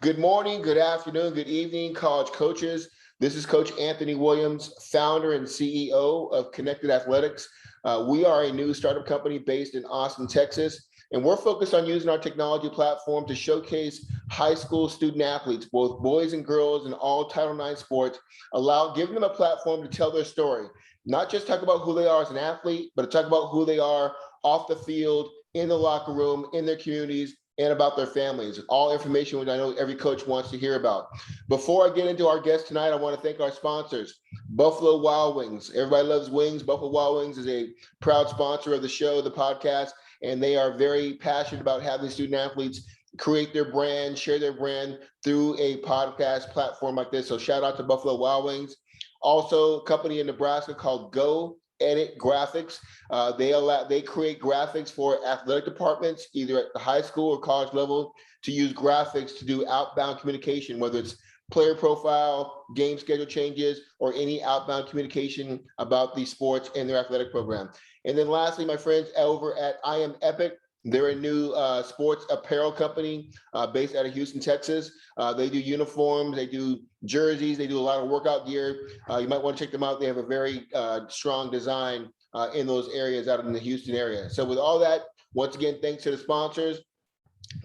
Good morning, good afternoon, good evening, college coaches. This is Coach Anthony Williams, founder and CEO of Connected Athletics. We are a new startup company based in Austin, Texas, and we're focused on using our technology platform to showcase high school student athletes, both boys and girls in all Title IX sports, giving them a platform to tell their story, not just talk about who they are as an athlete, but to talk about who they are off the field, in the locker room, in their communities, and about their families. All information which I know every coach wants to hear about. Before I get into our guest tonight, I want to thank our sponsors, Buffalo Wild Wings. Everybody loves wings. Buffalo Wild Wings is a proud sponsor of the show, the podcast, and they are very passionate about having student athletes create their brand, share their brand through a podcast platform like this. So shout out to Buffalo Wild Wings. Also, a company in Nebraska called Go Edit Graphics. They create graphics for athletic departments, either at the high school or college level, to use graphics to do outbound communication, whether it's player profile, game schedule changes, or any outbound communication about these sports and their athletic program. And then lastly, my friends over at I Am Epic, they're a new sports apparel company based out of Houston, Texas. They do uniforms, they do jerseys, they do a lot of workout gear. You might want to check them out. They have a very strong design in those areas out in the Houston area. So with all that, once again, thanks to the sponsors.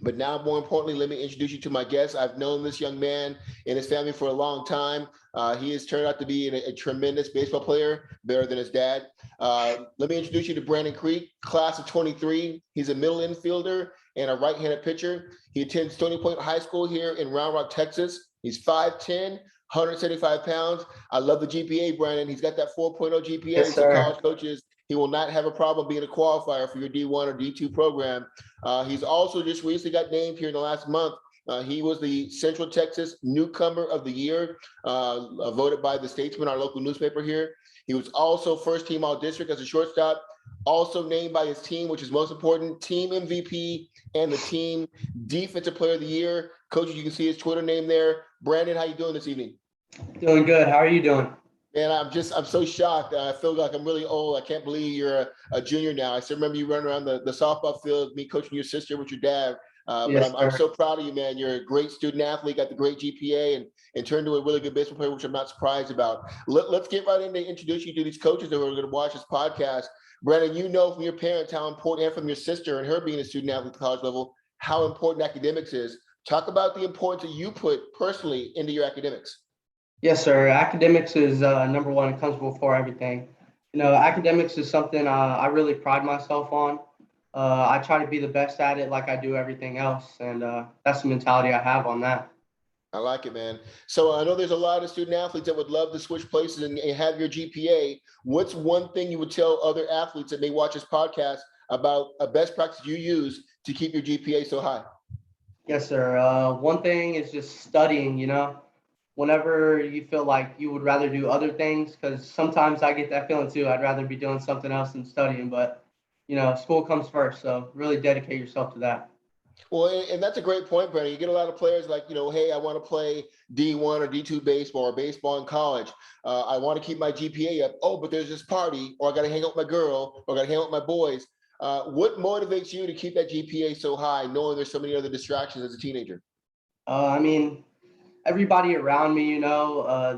But now, more importantly, let me introduce you to my guest. I've known this young man and his family for a long time. He has turned out to be a tremendous baseball player, better than his dad. Let me introduce you to Brandon Creek, class of 23. He's a middle infielder and a right-handed pitcher. He attends Stony Point High School here in Round Rock, Texas. He's 5'10", 175 pounds. I love the GPA, Brandon. He's got that 4.0 GPA. Yes, so sir. college coaches, he will not have a problem being a qualifier for your D1 or D2 program. He's also just recently got named here in the last month. He was the Central Texas Newcomer of the Year, voted by the Statesman, our local newspaper here. He was also first team all district as a shortstop, also named by his team, which is most important, team MVP and the team defensive player of the year. Coach, you can see his Twitter name there. Brandon, how you doing this evening? Doing good. How are you doing? And I'm so shocked. I feel like I'm really old. I can't believe you're a junior now. I still remember you running around the softball field, me coaching your sister with your dad. Yes, But I'm so proud of you, man. You're a great student athlete, got the great GPA, and turned into a really good baseball player, which I'm not surprised about. Let's get right into introduce you to these coaches that are going to watch this podcast. Brandon, you know from your parents how important, and from your sister and her being a student athlete at the college level, how important academics is. Talk about the importance that you put personally into your academics. Yes, sir. Academics is number one. It comes before everything. Academics is something I really pride myself on. I try to be the best at it like I do everything else. And that's the mentality I have on that. I like it, man. So I know there's a lot of student athletes that would love to switch places and have your GPA. What's one thing you would tell other athletes that may watch this podcast about a best practice you use to keep your GPA so high? Yes, sir. One thing is just studying, whenever you feel like you would rather do other things, because sometimes I get that feeling too. I'd rather be doing something else than studying, but, school comes first. So really dedicate yourself to that. Well, and that's a great point, Brandon. You get a lot of players like, hey, I want to play D1 or D2 baseball or baseball in college. I want to keep my GPA up. Oh, but there's this party, or I got to hang out with my girl, or I got to hang out with my boys. What motivates you to keep that GPA so high, knowing there's so many other distractions as a teenager? Everybody around me,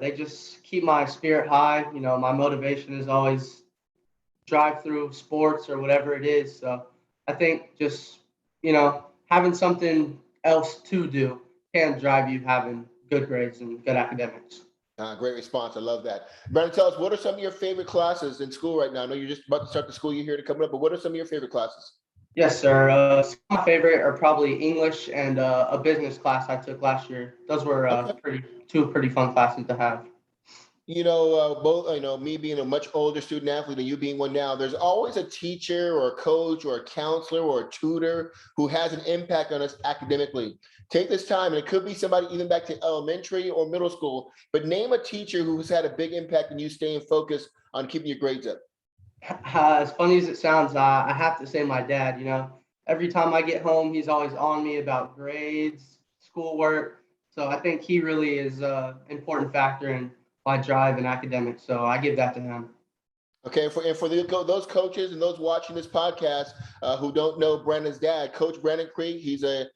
they just keep my spirit high. My motivation is always drive through sports or whatever it is. So I think just, having something else to do can drive you having good grades and good academics. Great response. I love that. Brandon, tell us, what are some of your favorite classes in school right now? I know you're just about to start the school year here to come up, but what are some of your favorite classes? Yes, sir. Some of my favorite are probably English and a business class I took last year. Those were Okay. two pretty fun classes to have. Both, me being a much older student athlete and you being one now, there's always a teacher or a coach or a counselor or a tutor who has an impact on us academically. Take this time, and it could be somebody even back to elementary or middle school, but name a teacher who's had a big impact on you staying focused on keeping your grades up. As funny as it sounds, I have to say my dad. Every time I get home, he's always on me about grades, schoolwork. So I think he really is an important factor in my drive in academics. So I give that to him. Okay, those coaches and those watching this podcast who don't know Brandon's dad, Coach Brandon Creek, he's a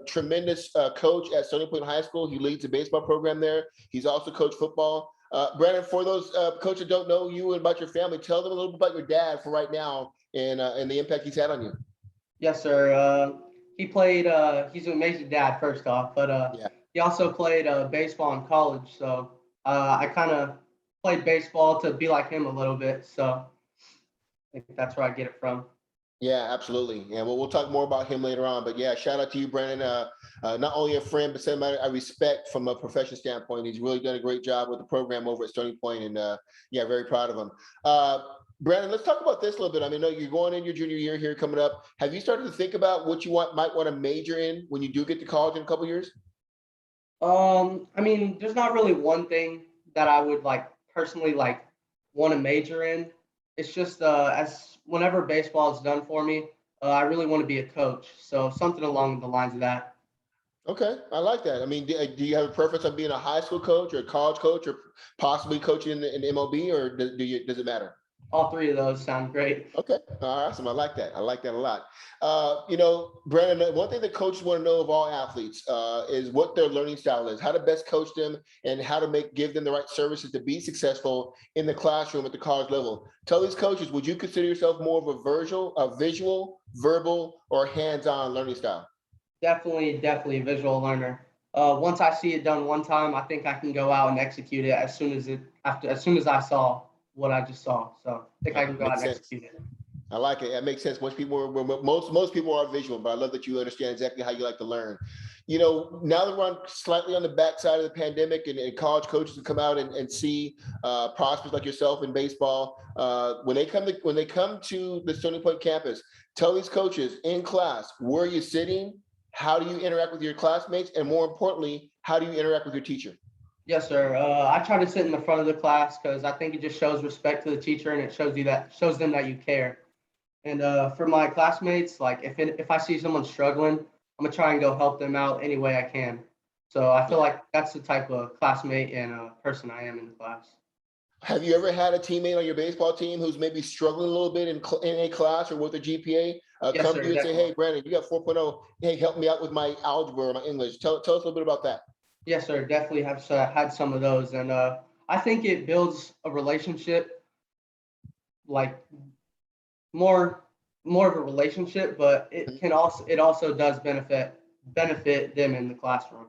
tremendous coach at Stony Point High School. He leads the baseball program there. He's also coached football. Brandon, for those coaches that don't know you and about your family, tell them a little bit about your dad for right now and the impact he's had on you. Yes, sir. He played. He's an amazing dad, first off, but Yeah. he also played baseball in college. So I kind of played baseball to be like him a little bit. So I think that's where I get it from. Yeah, absolutely. Yeah, well, we'll talk more about him later on. But yeah, shout out to you, Brandon. Not only a friend, but somebody I respect from a professional standpoint. He's really done a great job with the program over at Stony Point, and yeah, very proud of him. Brandon, let's talk about this a little bit. I mean, I know you're going in your junior year here coming up. Have you started to think about what you might want to major in when you do get to college in a couple of years? I mean, there's not really one thing that I would like personally like want to major in. It's just as whenever baseball is done for me, I really want to be a coach. So something along the lines of that. Okay, I like that. I mean, do you have a preference on being a high school coach or a college coach or possibly coaching in the MLB, or does it matter? All three of those sound great. Okay, awesome. I like that. I like that a lot. Brandon, one thing that coaches want to know of all athletes is what their learning style is, how to best coach them, and how to give them the right services to be successful in the classroom at the college level. Tell these coaches, would you consider yourself more of a visual, verbal, or hands-on learning style? Definitely a visual learner. Once I see it done one time, I think I can go out and execute it as soon as I saw what I just saw. So I think I can go out Makes and sense. execute it. I like it. That makes sense. Most people are visual, but I love that you understand exactly how you like to learn. Now that we're on slightly on the backside of the pandemic, and college coaches can come out and see prospects like yourself in baseball, when they come to the Stony Point campus, tell these coaches in class, where are you sitting? How do you interact with your classmates? And more importantly, how do you interact with your teacher? Yes, sir. I try to sit in the front of the class because I think it just shows respect to the teacher and it shows them that you care. And for my classmates, like if I see someone struggling, I'm gonna try and go help them out any way I can. So I feel Yeah. like that's the type of classmate and person I am in the class. Have you ever had a teammate on your baseball team who's maybe struggling a little bit in a class or with a GPA Yes, come to sir. you and say, Definitely. "Hey, Brandon, you got 4.0. Hey, help me out with my algebra or my English." Tell us a little bit about that. Yes, sir. Definitely have had some of those, and I think it builds a relationship, like more more of a relationship, but it also does benefit them in the classroom.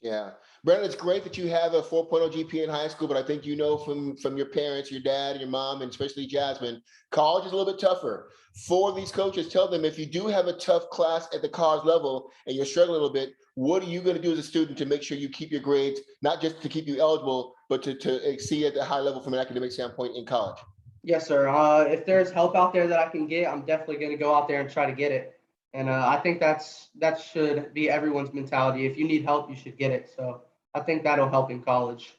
Yeah, Brandon, it's great that you have a 4.0 GPA in high school, but I think from your parents, your dad, and your mom, and especially Jasmine, college is a little bit tougher. For these coaches, tell them if you do have a tough class at the college level and you're struggling a little bit, what are you going to do as a student to make sure you keep your grades, not just to keep you eligible, but to exceed at the high level from an academic standpoint in college? Yes, sir. If there's help out there that I can get, I'm definitely going to go out there and try to get it. And I think that should be everyone's mentality. If you need help, you should get it. So I think that'll help in college.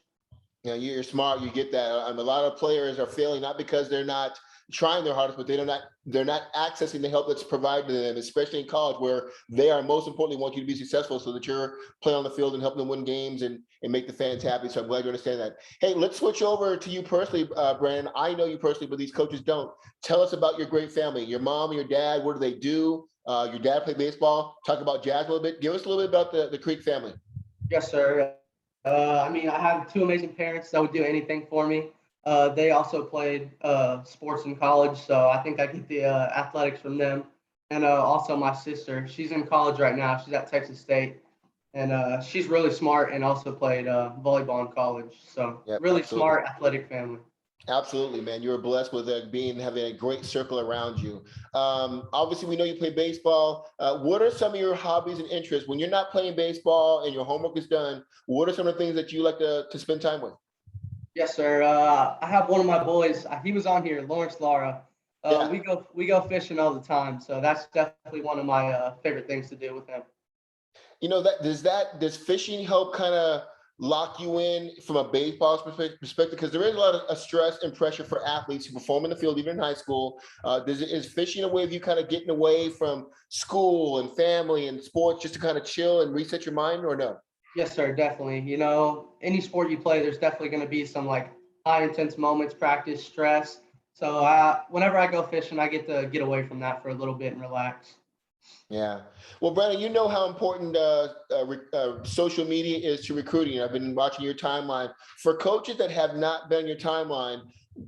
You're smart. You get that. A lot of players are failing not because they're not trying their hardest, but they're not accessing the help that's provided to them, especially in college, where they are most importantly want you to be successful, so that you're playing on the field and helping them win games and make the fans happy. So I'm glad you understand that. Hey, let's switch over to you personally, Brandon. I know you personally, but these coaches don't. Tell us about your great family. Your mom and your dad. What do they do? Your dad played baseball. Talk about Jazz a little bit. Give us a little bit about the Creek family. Yes, sir. I mean, I have two amazing parents that would do anything for me. They also played sports in college, so I think I get the athletics from them. And also my sister, she's in college right now. She's at Texas State, and she's really smart and also played volleyball in college. So Yep, really absolutely. smart, athletic family. Absolutely, man. You were blessed with having a great circle around you. Obviously, we know you play baseball. What are some of your hobbies and interests when you're not playing baseball and your homework is done? What are some of the things that you like to spend time with? Yes, sir. I have one of my boys. He was on here, Lawrence Lara. Yeah, We go fishing all the time, so that's definitely one of my favorite things to do with him. does fishing help kind of lock you in from a baseball perspective? Because there is a lot of stress and pressure for athletes who perform in the field, even in high school. Is fishing a way of you kind of getting away from school and family and sports just to kind of chill and reset your mind, or no? Yes, sir, definitely. You know, any sport you play, there's definitely going to be some like high intense moments, practice, stress. So whenever I go fishing, I get to get away from that for a little bit and relax. Yeah. Well, Brandon, you know how important social media is to recruiting. I've been watching your timeline. For coaches that have not been on your timeline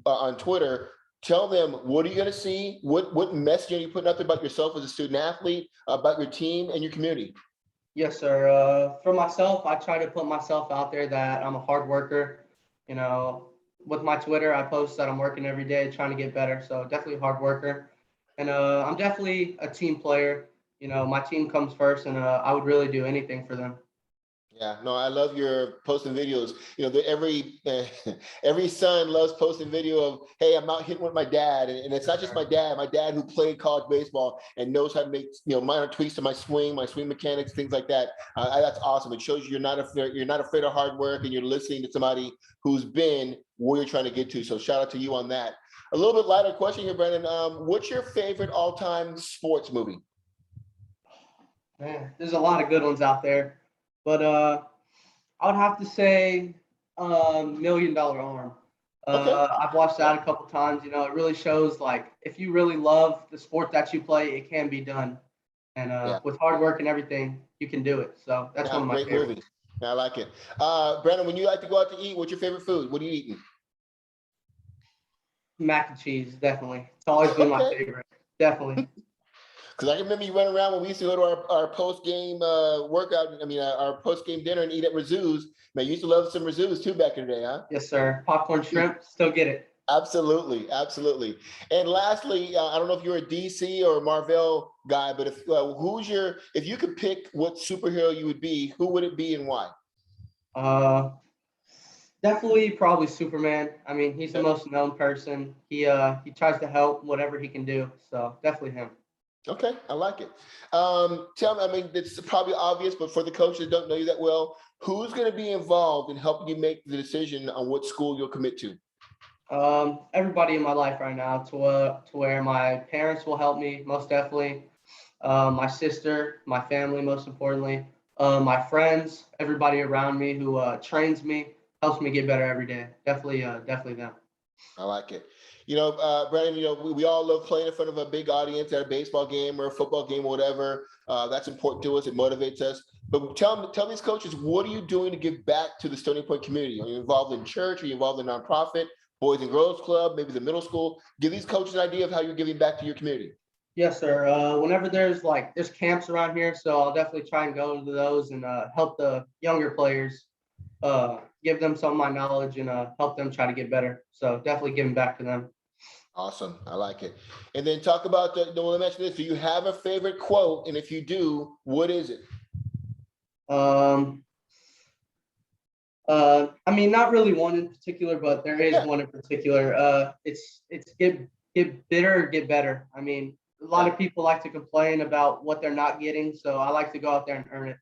on Twitter, tell them, what are you going to see? What message are you putting up about yourself as a student athlete, about your team and your community? Yes, sir. For myself, I try to put myself out there that I'm a hard worker. You know, with my Twitter, I post that I'm working every day, trying to get better. So definitely a hard worker. And I'm definitely a team player. You know, my team comes first, and I would really do anything for them. Yeah, no, I love your posting videos. You know, every son loves posting video of, hey, I'm out hitting with my dad, and it's not just my dad who played college baseball and knows how to make minor tweaks to my swing mechanics, things like that. That's awesome. It shows you're not afraid of hard work, and you're listening to somebody who's been where you're trying to get to. So shout out to you on that. A little bit lighter question here, Brendan. What's your favorite all-time sports movie? Man, there's a lot of good ones out there, but I would have to say Million Dollar Arm. Okay. I've watched that a couple times. You know, it really shows like if you really love the sport that you play, it can be done. And Yeah. with hard work and everything, you can do it. So that's one of my Great favorites. movie. I like it. Brandon, when you like to go out to eat, what's your favorite food? What are you eating? Mac and cheese, definitely. It's always been my favorite. Definitely. Because I remember you running around when we used to go to our post-game workout. I mean, our post-game dinner and eat at Rizzu's. Man, you used to love some Rizzu's too back in the day, huh? Yes, sir. Popcorn shrimp, still get it. Absolutely, absolutely. And lastly, I don't know if you're a DC or a Marvel guy, but if you could pick what superhero you would be, who would it be and why? Definitely probably Superman. I mean, he's the most known person. He tries to help whatever he can do. So definitely him. Okay, I like it. Tell me, I mean, it's probably obvious, but for the coaches that don't know you that well, who's going to be involved in helping you make the decision on what school you'll commit to? Everybody in my life right now, to where my parents will help me most definitely. My sister, my family, most importantly, my friends, everybody around me who trains me, helps me get better every day. Definitely them. I like it. Brandon, we all love playing in front of a big audience at a baseball game or a football game or whatever. That's important to us. It motivates us. But tell these coaches, what are you doing to give back to the Stony Point community? Are you involved in church? Are you involved in nonprofit, Boys and Girls Club, maybe the middle school? Give these coaches an idea of how you're giving back to your community. Yes, sir. Whenever there's camps around here, so I'll definitely try and go to those and help the younger players, give them some of my knowledge and help them try to get better. So definitely giving back to them. Awesome. I like it. And then talk about the one I mentioned this. Do you have a favorite quote? And if you do, what is it? I mean, not really one in particular, but there is one in particular. It's get bitter or get better. I mean, a lot of people like to complain about what they're not getting, so I like to go out there and earn it.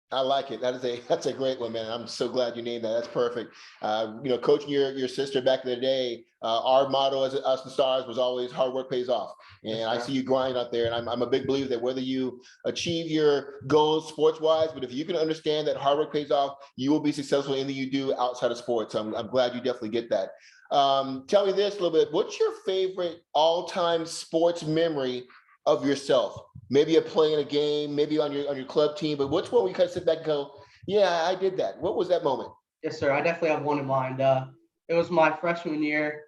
I like it. That's a great one, man. I'm so glad you named that. That's perfect. Coaching your sister back in the day, our motto as us and stars was always hard work pays off. And I see you grind out there, and I'm a big believer that whether you achieve your goals sports wise, but if you can understand that hard work pays off, you will be successful in anything you do outside of sports. So I'm glad you definitely get that. Tell me this a little bit. What's your favorite all-time sports memory of yourself? Maybe a play in a game, maybe on your club team, but what's one where you kind of sit back and go, yeah, I did that. What was that moment? Yes, sir. I definitely have one in mind. It was my freshman year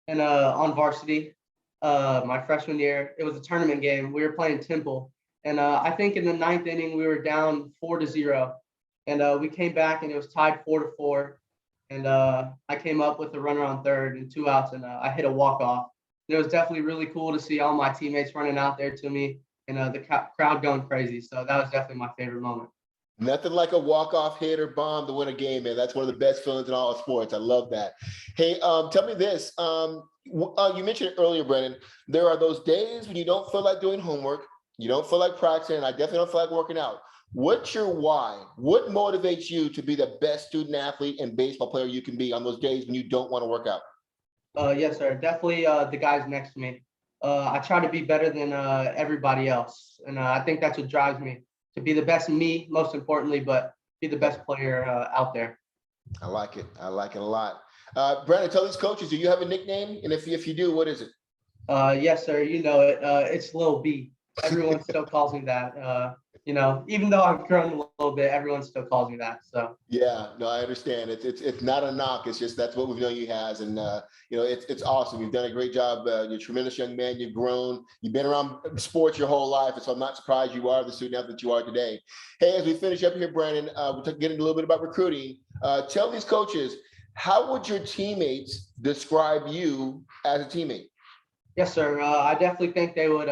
and on varsity. My freshman year, it was a tournament game. We were playing Temple, and I think in the ninth inning we were down 4-0, and we came back and it was tied 4-4, and I came up with a runner on third and 2 outs, and I hit a walk off. It was definitely really cool to see all my teammates running out there to me and the crowd going crazy. So that was definitely my favorite moment. Nothing like a walk-off hit or bomb to win a game, man. That's one of the best feelings in all of sports. I love that. Hey, tell me this. You mentioned it earlier, Brennan. There are those days when you don't feel like doing homework, you don't feel like practicing, and I definitely don't feel like working out. What's your why? What motivates you to be the best student athlete and baseball player you can be on those days when you don't want to work out? Yes, sir. Definitely the guys next to me. I try to be better than everybody else. And I think that's what drives me to be the best me, most importantly, but be the best player out there. I like it. I like it a lot. Brandon, tell these coaches, do you have a nickname? And if you do, what is it? Yes, sir. You know it. It's Lil B. Everyone still calls me that. Even though I've grown a little bit, everyone still calls me that. So Yeah, no, I understand. It's not a knock. It's just that's what we've known you has, and it's awesome. You've done a great job. You're a tremendous young man. You've grown. You've been around sports your whole life, and so I'm not surprised you are the student athlete you are today. Hey, as we finish up here, Brandon, we're getting a little bit about recruiting. Tell these coaches, how would your teammates describe you as a teammate? yes, sir. I definitely think they would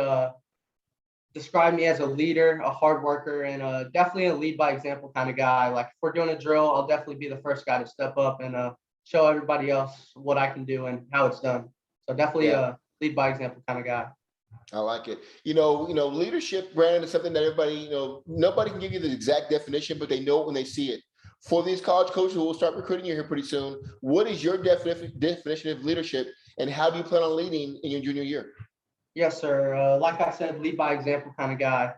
describe me as a leader, a hard worker, and definitely a lead by example kind of guy. Like if we're doing a drill, I'll definitely be the first guy to step up and show everybody else what I can do and how it's done. So definitely Yeah. a lead by example kind of guy. I like it. Leadership, Brandon, is something that everybody, nobody can give you the exact definition, but they know it when they see it. For these college coaches who will start recruiting you here pretty soon, what is your definition of leadership, and how do you plan on leading in your junior year? Yes, sir. Like I said, lead by example kind of guy.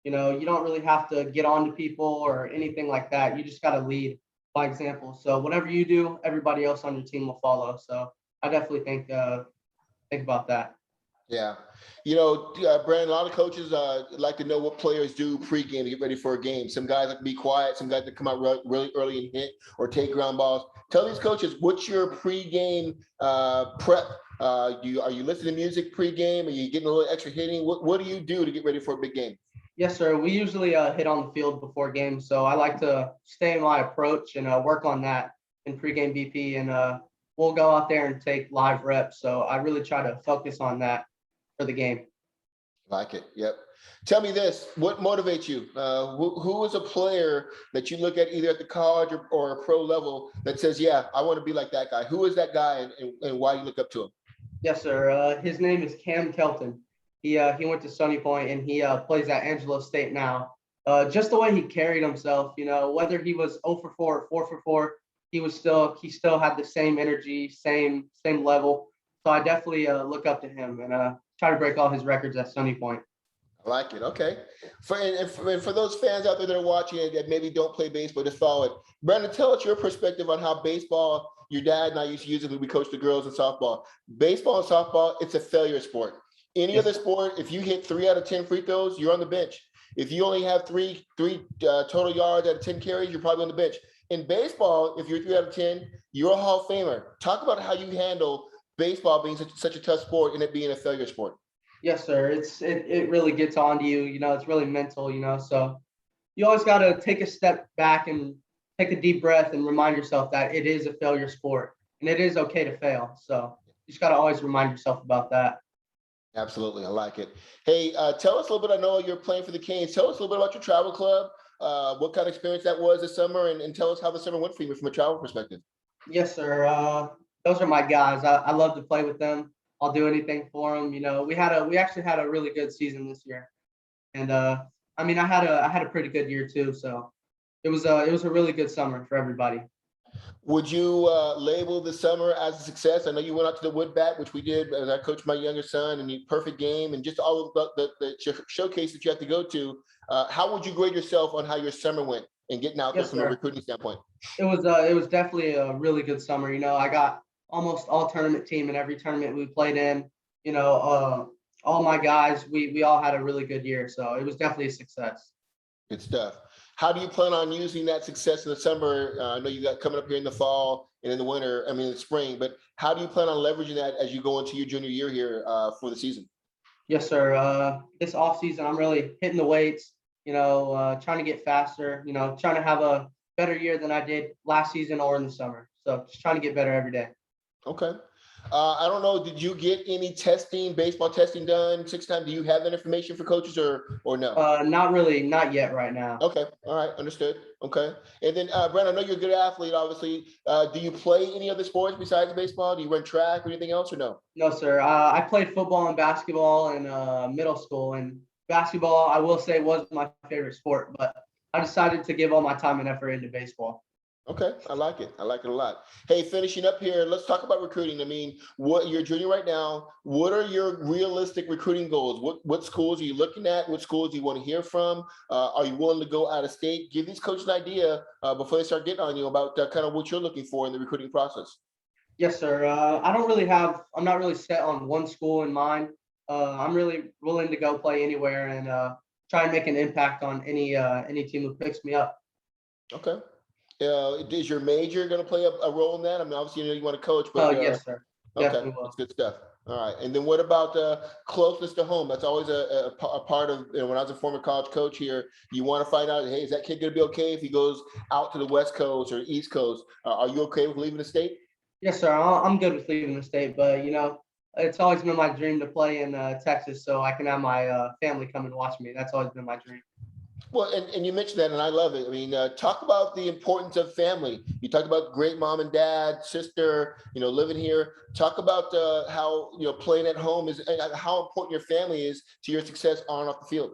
You don't really have to get on to people or anything like that. You just got to lead by example. So whatever you do, everybody else on your team will follow. So I definitely think about that. Yeah. Brandon, a lot of coaches like to know what players do pregame to get ready for a game. Some guys like to be quiet. Some guys that come out really early and hit or take ground balls. Tell these coaches, what's your pregame prep? Are you listening to music pregame? Are you getting a little extra hitting? What do you do to get ready for a big game? Yes, sir. We usually hit on the field before games. So I like to stay in my approach and work on that in pregame BP. And we'll go out there and take live reps. So I really try to focus on that for the game. Like it. Yep. Tell me this, what motivates you? Who is a player that you look at either at the college or a pro level that says, yeah, I want to be like that guy? Who is that guy, and why you look up to him? Yes, sir. His name is Cam Kelton. He went to Stony and he plays at Angelo State now. Just the way he carried himself, whether he was 0 for 4 or 4 for 4, he still had the same energy, same level. So I definitely look up to him and try to break all his records at Stony Point. I like it. Okay. For those fans out there that are watching it that maybe don't play baseball, just follow it. Brandon, tell us your perspective on how baseball, your dad and I used to use it when we coached the girls in softball. Baseball and softball, it's a failure sport. Any Yes, other sport, if you hit 3 out of 10 free throws, you're on the bench. If you only have three total yards out of 10 carries, you're probably on the bench. In baseball, if you're 3 out of 10, you're a Hall of Famer. Talk about how you handle baseball being such a tough sport and it being a failure sport. yes, sir. It really gets onto you. It's really mental. So you always got to take a step back and take a deep breath and remind yourself that it is a failure sport and it is okay to fail. So you just got to always remind yourself about that. Absolutely. I like it. Hey, tell us a little bit. I know you're playing for the Canes. Tell us a little bit about your travel club, what kind of experience that was this summer, and tell us how the summer went for you from a travel perspective. Yes, sir. Those are my guys. I love to play with them. I'll do anything for them. We actually had a really good season this year. And I had a pretty good year too. So it was a really good summer for everybody. Would you label the summer as a success? I know you went out to the wood bat, which we did as I coached my younger son, and the perfect game, and just all of the showcase that you have to go to. How would you grade yourself on how your summer went and getting out there Yes, from a sir. recruiting standpoint? It was definitely a really good summer. I got almost all tournament team in every tournament we played in. All my guys, we all had a really good year. So it was definitely a success. Good stuff. How do you plan on using that success in the summer? I know you got coming up here in the fall and in the winter, in the spring, but how do you plan on leveraging that as you go into your junior year here for the season? Yes, sir. This off season, I'm really hitting the weights, trying to get faster, trying to have a better year than I did last season or in the summer. So just trying to get better every day. Okay. I don't know. Did you get any baseball testing done 6 times? Do you have that information for coaches or no? Not really, not yet right now. Okay. All right. Understood. Okay. And then, Brent, I know you're a good athlete, obviously. Do you play any other sports besides baseball? Do you run track or anything else or no? No, sir. I played football and basketball in middle school, and basketball, I will say, was my favorite sport, but I decided to give all my time and effort into baseball. Okay, I like it. I like it a lot. Hey, finishing up here, let's talk about recruiting. What you're junior right now, what are your realistic recruiting goals? What schools are you looking at? What schools do you want to hear from? Are you willing to go out of state? Give these coaches an idea before they start getting on you about kind of what you're looking for in the recruiting process. Yes, sir. I'm not really set on one school in mind. I'm really willing to go play anywhere and try and make an impact on any team who picks me up. Okay. Is your major going to play a role in that? I mean, obviously, you know you want to coach, but Yes, sir. okay, Definitely that's will. good stuff. All right, and then what about closeness to home? That's always a part of, you know, when I was a former college coach here, you want to find out, hey, is that kid going to be okay if he goes out to the West Coast or East Coast? Are you okay with leaving the state? Yes, sir. I'm good with leaving the state, but it's always been my dream to play in Texas, so I can have my family come and watch me. That's always been my dream. Well, and you mentioned that, and I love it. I mean, talk about the importance of family. You talked about great mom and dad, sister, you know, living here. Talk about how, you know, playing at home is, how important your family is to your success on and off the field.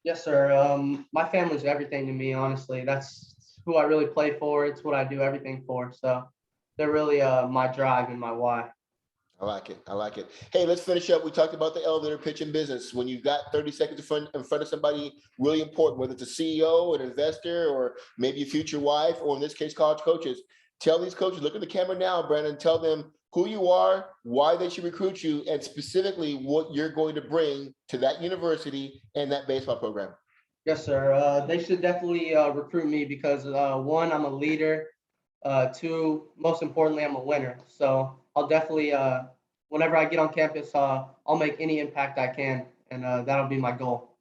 Yes, sir. My family's everything to me, honestly. That's who I really play for. It's what I do everything for. So they're really my drive and my why. I like it. I like it. Hey, let's finish up. We talked about the elevator pitch in business. When you've got 30 seconds in front of somebody really important, whether it's a CEO, an investor, or maybe a future wife, or in this case, college coaches, tell these coaches, look at the camera now, Brandon, tell them who you are, why they should recruit you, and specifically what you're going to bring to that university and that baseball program. Yes, sir. They should definitely recruit me because one, I'm a leader. Two, most importantly, I'm a winner. So I'll definitely, whenever I get on campus, I'll make any impact I can, and that'll be my goal.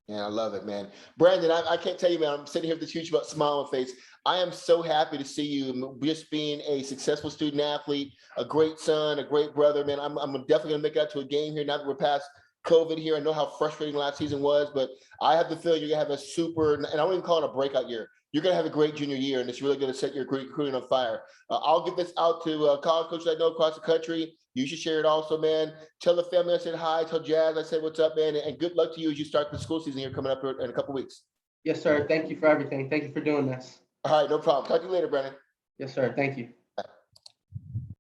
Yeah, I love it, man. Brandon, I can't tell you, man, I'm sitting here with this huge smile on my face. I am so happy to see you just being a successful student athlete, a great son, a great brother, man. I'm definitely going to make it out to a game here now that we're past COVID here. I know how frustrating last season was, but I have the feeling you're going to have a super, and I don't even call it a breakout year. You're going to have a great junior year, and it's really going to set your recruiting on fire. I'll get this out to college coaches I know across the country. You should share it also, man. Tell the family I said hi. Tell Jazz I said what's up, man. And good luck to you as you start the school season here coming up in a couple weeks. Yes, sir. Thank you for everything. Thank you for doing this. All right, no problem. Talk to you later, Brandon. Yes, sir. Thank you.